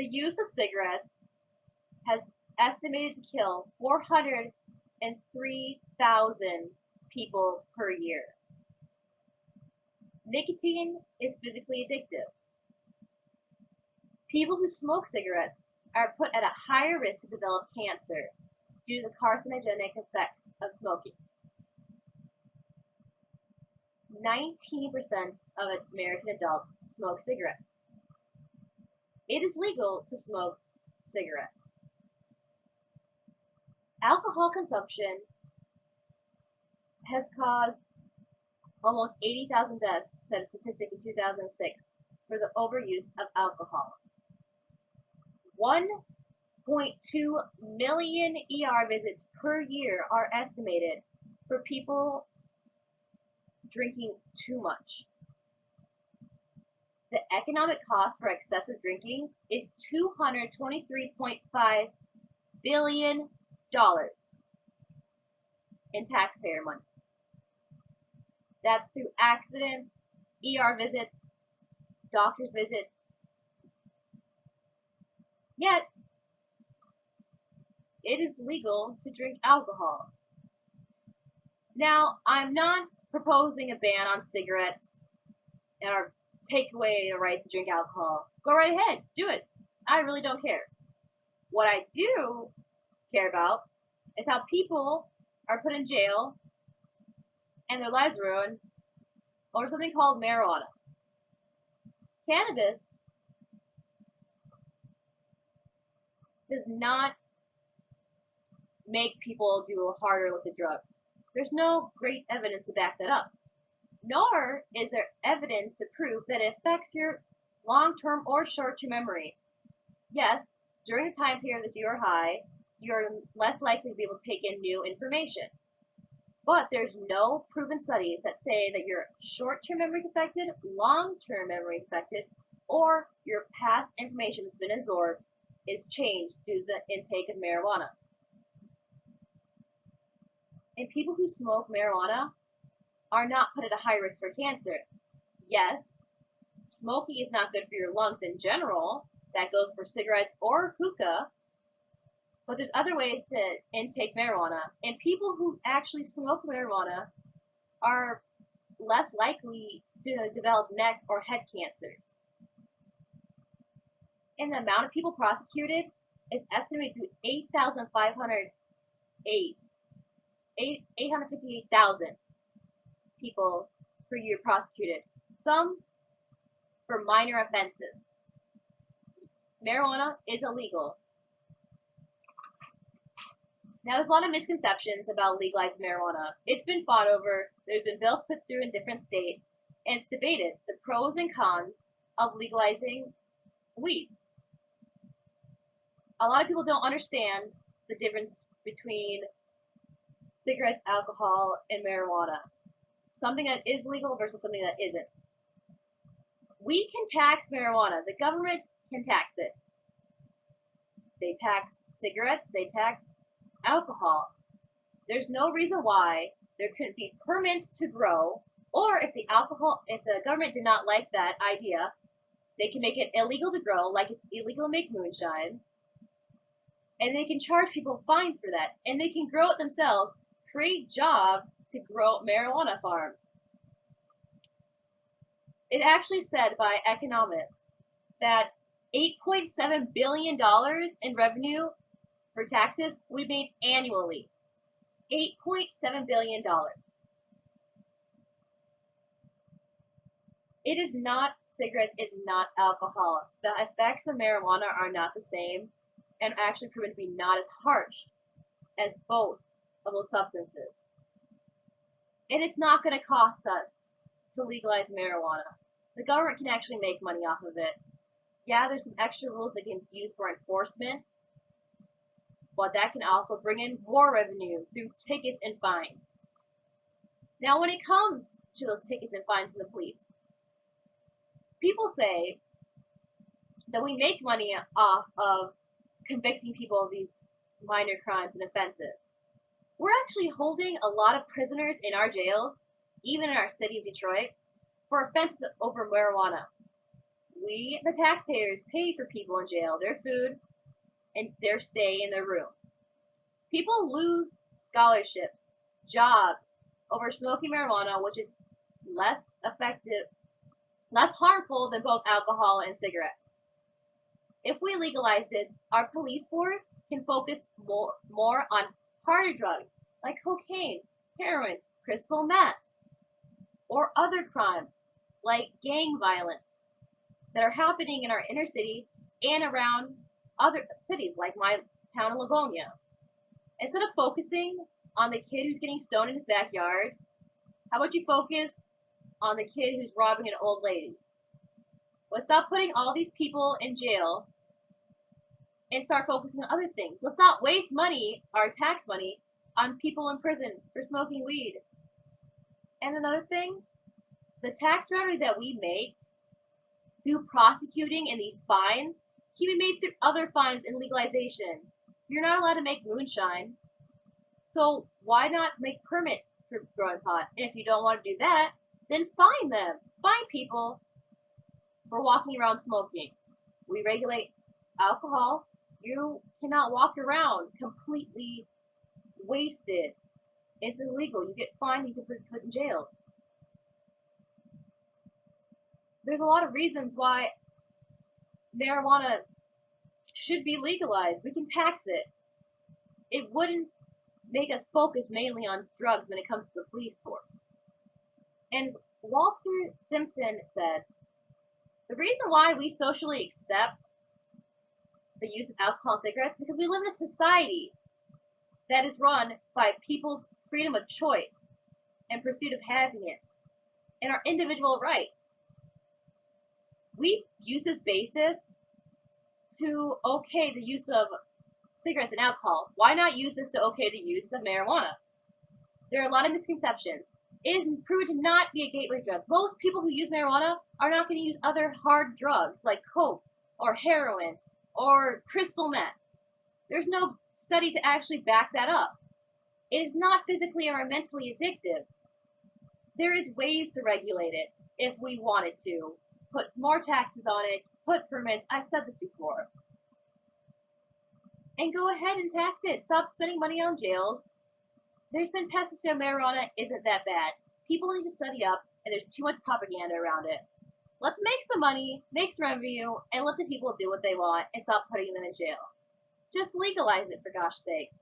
The use of cigarettes has estimated to kill 403,000 people per year. Nicotine is physically addictive. People who smoke cigarettes are put at a higher risk to develop cancer due to the carcinogenic effects of smoking. 19% of American adults smoke cigarettes. It is legal to smoke cigarettes. Alcohol consumption has caused almost 80,000 deaths, said a statistic in 2006, for the overuse of alcohol. 1.2 million ER visits per year are estimated for people drinking too much. The economic cost for excessive drinking is $223.5 billion in taxpayer money. That's through accidents, ER visits, doctor's visits. Yet, it is legal to drink alcohol. Now, I'm not proposing a ban on cigarettes or take away the right to drink alcohol. Go right ahead, do it. I really don't care. What I do care about is how people are put in jail and their lives ruined over something called marijuana. Cannabis does not make people do a harder illicit drug. There's no great evidence to back that up. Nor is there evidence to prove that it affects your long-term or short-term memory. Yes, during the time period that you are high, you're less likely to be able to take in new information. But there's no proven studies that say that your short-term memory is affected, long-term memory is affected, or your past information that's been absorbed is changed due to the intake of marijuana. And people who smoke marijuana are not put at a high risk for cancer. Yes, smoking is not good for your lungs in general. That goes for cigarettes or hookah. But there's other ways to intake marijuana. And people who actually smoke marijuana are less likely to develop neck or head cancers. And the amount of people prosecuted is estimated to 858,000 people per year prosecuted, some for minor offenses. Marijuana is illegal. Now, there's a lot of misconceptions about legalized marijuana. It's been fought over, there's been bills put through in different states, and it's debated the pros and cons of legalizing weed. A lot of people don't understand the difference between cigarettes, alcohol, and marijuana. Something that is legal versus something that isn't. We can tax marijuana. The government can tax it. They tax cigarettes. They tax alcohol. There's no reason why there couldn't be permits to grow, or if the government did not like that idea, they can make it illegal to grow, like it's illegal to make moonshine, and they can charge people fines for that, and they can grow it themselves, create jobs to grow marijuana farms. It actually said by economists that $8.7 billion in revenue for taxes we made annually. $8.7 billion. It is not cigarettes, it's not alcohol. The effects of marijuana are not the same and actually proven to be not as harsh as both of those substances. And it's not going to cost us to legalize marijuana. The government can actually make money off of it. Yeah, there's some extra rules they can use for enforcement, but that can also bring in more revenue through tickets and fines. Now, when it comes to those tickets and fines from the police, people say that we make money off of convicting people of these minor crimes and offenses. We're actually holding a lot of prisoners in our jails, even in our city of Detroit, for offenses over marijuana. We, the taxpayers, pay for people in jail, their food, and their stay in their room. People lose scholarships, jobs over smoking marijuana, which is less effective, less harmful than both alcohol and cigarettes. If we legalize it, our police force can focus more on harder drugs like cocaine, heroin, crystal meth, or other crimes like gang violence that are happening in our inner city and around other cities like my town of Livonia. Instead of focusing on the kid who's getting stoned in his backyard, how about you focus on the kid who's robbing an old lady? Let's stop putting all these people in jail and start focusing on other things. Let's not waste money, our tax money, on people in prison for smoking weed. And another thing, the tax revenue that we make through prosecuting and these fines can be made through other fines and legalization. You're not allowed to make moonshine, so why not make permits for growing pot? And if you don't want to do that, then fine them. Fine people for walking around smoking. We regulate alcohol. You cannot walk around completely wasted. It's illegal. You get fined. You can be put in jail. There's a lot of reasons why marijuana should be legalized. We can tax it. It wouldn't make us focus mainly on drugs when it comes to the police force. And Walter Simpson said, the reason why we socially accept the use of alcohol and cigarettes is because we live in a society that is run by people's freedom of choice and pursuit of happiness and our individual rights. We use this basis to okay the use of cigarettes and alcohol. Why not use this to okay the use of marijuana? There are a lot of misconceptions. It is proven to not be a gateway drug. Most people who use marijuana are not going to use other hard drugs like coke or heroin or crystal meth. There's no study to actually back that up. It is not physically or mentally addictive. There is ways to regulate it if we wanted to. Put more taxes on it, put permits. I've said this before. And go ahead and tax it. Stop spending money on jails. There's been tests to show marijuana isn't that bad. People need to study up, and there's too much propaganda around it. Let's make some money, make some revenue, and let the people do what they want and stop putting them in jail. Just legalize it, for gosh sakes.